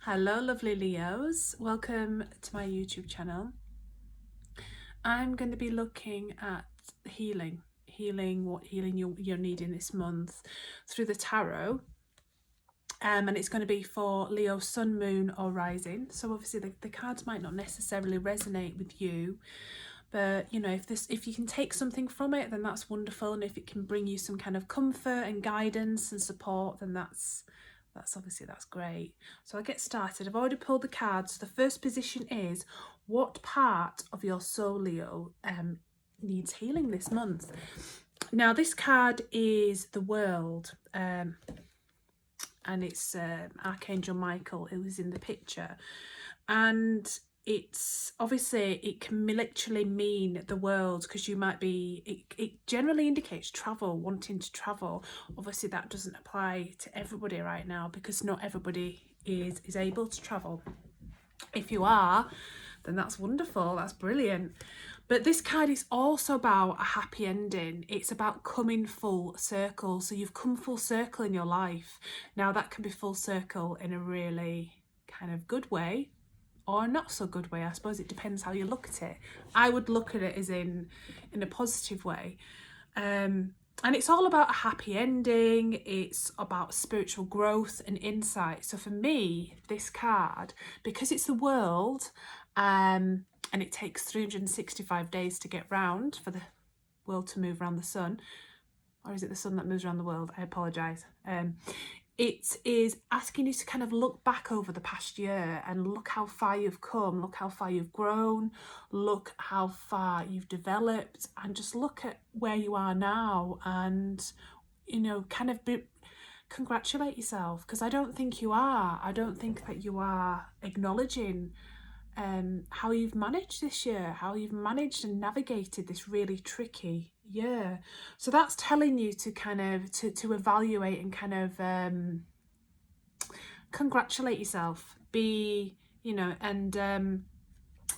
Hello lovely Leos, welcome to my YouTube channel. I'm going to be looking at what healing you're needing this month through the tarot, and it's going to be for Leo sun, moon or rising. So obviously the cards might not necessarily resonate with you, but you know, if you can take something from it, then that's wonderful, and if it can bring you some kind of comfort and guidance and support, then that's great. So I'll get started. I've already pulled the cards. The first position is, what part of your soul, Leo, needs healing this month? Now this card is the World, and it's Archangel Michael who is in the picture, and it's obviously, it can literally mean the world, because you might be, it generally indicates travel, wanting to travel. Obviously that doesn't apply to everybody right now, because not everybody is able to travel. If you are, then that's wonderful, that's brilliant. But this card is also about a happy ending. It's about coming full circle. So you've come full circle in your life. Now that can be full circle in a really kind of good way, or not so good way. I suppose it depends how you look at it. I would look at it as in a positive way. And it's all about a happy ending. It's about spiritual growth and insight. So for me, this card, because it's the World, and it takes 365 days to get round for the world to move around the sun, or is it the sun that moves around the world? I apologise. It is asking you to kind of look back over the past year and look how far you've come, look how far you've grown, look how far you've developed, and just look at where you are now, and, you know, kind of congratulate yourself, because I don't think you are. I don't think that you are acknowledging how you've managed this year, how you've managed and navigated this really tricky year. So that's telling you to kind of to evaluate and kind of congratulate yourself, be, you know, and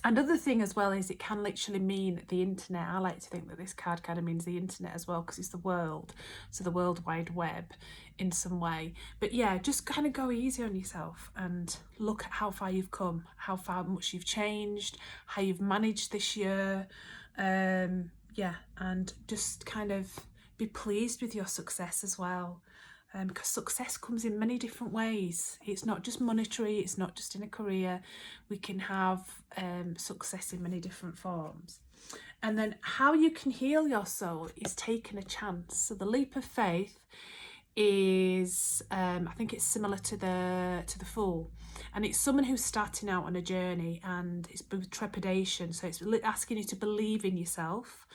another thing as well is it can literally mean the internet. I like to think that this card kind of means the internet as well, because it's the world, so the World Wide Web in some way. But yeah, just kind of go easy on yourself and look at how far you've come, how far much you've changed, how you've managed this year. Yeah, and just kind of be pleased with your success as well. Because success comes in many different ways. It's not just monetary, it's not just in a career. We can have success in many different forms. And then how you can heal your soul is taking a chance. So the leap of faith is, I think it's similar to the Fool, and it's someone who's starting out on a journey, and it's with trepidation. So it's asking you to believe in yourself,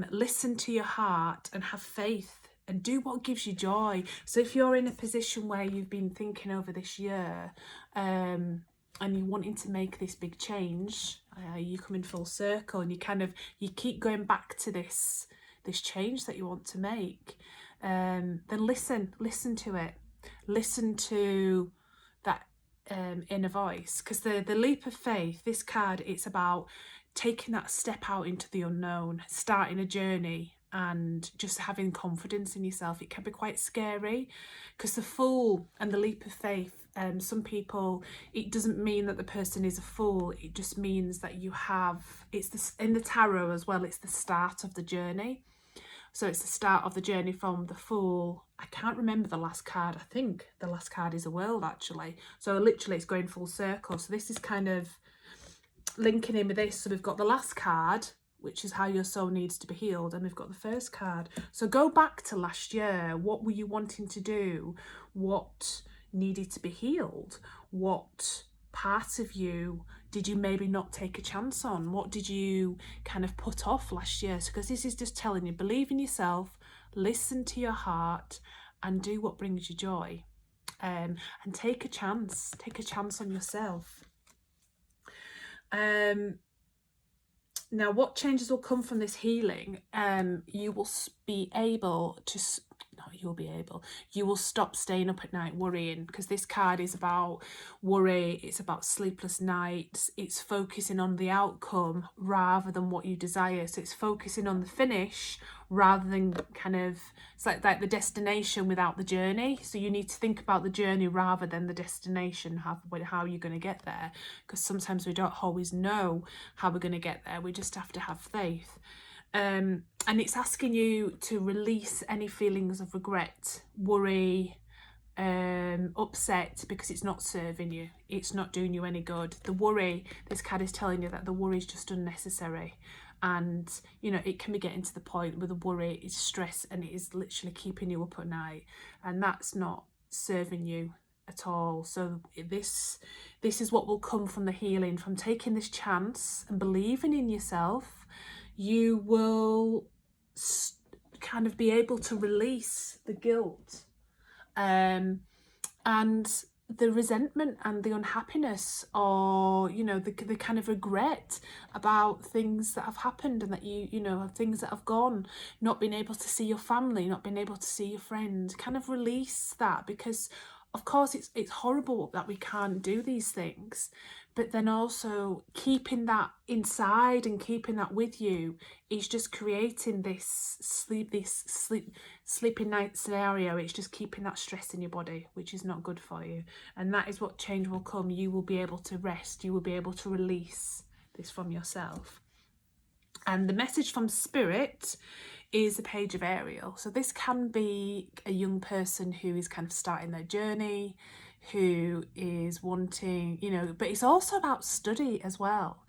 listen to your heart, and have faith, and do what gives you joy. So if you're in a position where you've been thinking over this year, and you're wanting to make this big change, you come in full circle, and you keep going back to this change that you want to make, then listen to it, listen to that inner voice. Because the leap of faith, this card, it's about taking that step out into the unknown, starting a journey, and just having confidence in yourself. It can be quite scary, because the Fool and the leap of faith, some people, it doesn't mean that the person is a fool, it just means that you have, it's this in the tarot as well, it's the start of the journey. So it's the start of the journey from the Fool. I can't remember the last card. I think the last card is a World, actually. So literally it's going full circle. So this is kind of linking in with this. So we've got the last card, which is how your soul needs to be healed, and we've got the first card. So go back to last year. What were you wanting to do? What needed to be healed? What parts of you did you maybe not take a chance on? What did you kind of put off last year? Because this is just telling you, believe in yourself, listen to your heart, and do what brings you joy, and take a chance on yourself. Now, what changes will come from this healing? You will be able to, you'll be able. You will stop staying up at night worrying, because this card is about worry. It's about sleepless nights. It's focusing on the outcome rather than what you desire. So it's focusing on the finish rather than kind of, it's like the destination without the journey. So you need to think about the journey rather than the destination, how you're going to get there, because sometimes we don't always know how we're going to get there. We just have to have faith. And it's asking you to release any feelings of regret, worry, upset, because it's not serving you. It's not doing you any good. The worry, this card is telling you that the worry is just unnecessary. And, you know, it can be getting to the point where the worry is stress and it is literally keeping you up at night. And that's not serving you at all. So this is what will come from the healing, from taking this chance and believing in yourself. You will kind of be able to release the guilt and the resentment and the unhappiness, or, you know, the kind of regret about things that have happened and that you know, things that have gone, not being able to see your family, not being able to see your friends. Kind of release that, because of course it's horrible that we can't do these things, but then also keeping that inside and keeping that with you is just creating this sleeping night scenario. It's just keeping that stress in your body, which is not good for you. And that is what change will come. You will be able to rest. You will be able to release this from yourself. And the message from Spirit is the Page of Ariel. So this can be a young person who is kind of starting their journey, who is wanting, you know, but it's also about study as well.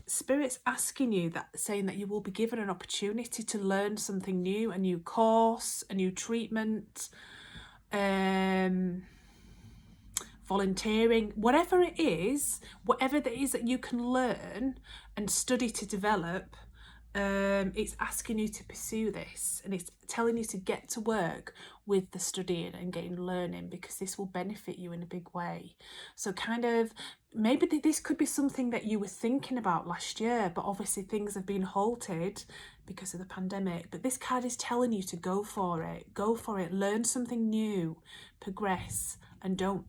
Spirit's asking you that, saying that you will be given an opportunity to learn something new, a new course, a new treatment, volunteering, whatever it is that you can learn and study to develop. It's asking you to pursue this, and it's telling you to get to work with the studying and getting learning, because this will benefit you in a big way. So kind of, maybe this could be something that you were thinking about last year, but obviously things have been halted because of the pandemic. But this card is telling you to go for it, learn something new, progress, and don't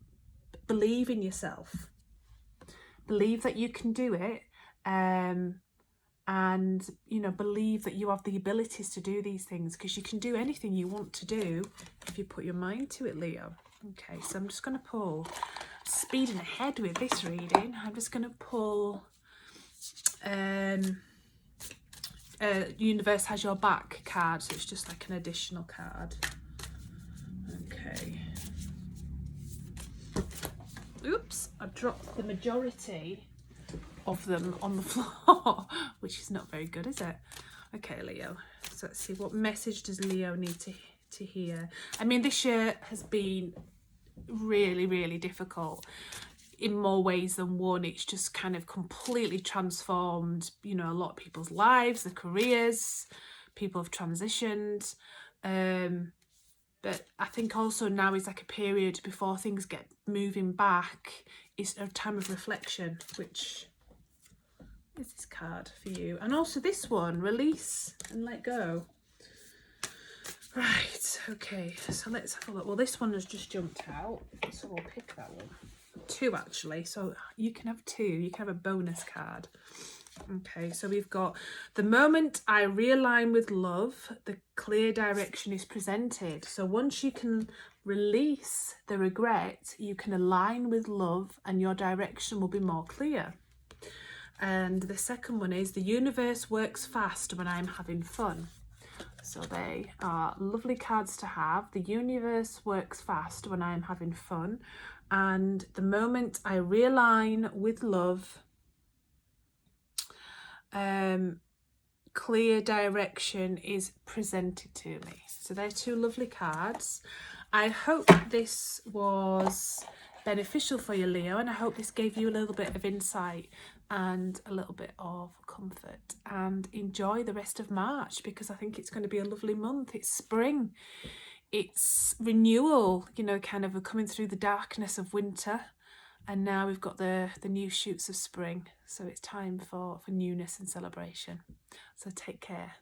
believe in yourself. Believe that you can do it. And, you know, believe that you have the abilities to do these things, because you can do anything you want to do if you put your mind to it, Leo. Okay, so I'm just going to pull, speeding ahead with this reading, I'm just going to pull Universe Has Your Back card. So it's just like an additional card. Okay. Oops, I've dropped the majority of them on the floor, which is not very good, is it? Okay, Leo, so let's see, what message does Leo need to hear? I mean, this year has been really, really difficult in more ways than one. It's just kind of completely transformed, you know, a lot of people's lives, their careers. People have transitioned, but I think also now is like a period before things get moving back. It's a time of reflection, which is this card for you. And also this one, release and let go. Right, okay, so let's have a look. Well, this one has just jumped out, so we'll pick that one. Two actually, so you can have two. You can have a bonus card. Okay, so we've got, the moment I realign with love, the clear direction is presented. So once you can release the regret, you can align with love and your direction will be more clear. And the second one is, the universe works fast when I'm having fun. So they are lovely cards to have. The universe works fast when I'm having fun. And the moment I realign with love, clear direction is presented to me. So they're two lovely cards. I hope this was beneficial for you, Leo, and I hope this gave you a little bit of insight and a little bit of comfort. And enjoy the rest of March, because I think it's going to be a lovely month. It's spring, it's renewal, you know, kind of coming through the darkness of winter, and now we've got the new shoots of spring. So it's time for newness and celebration. So take care.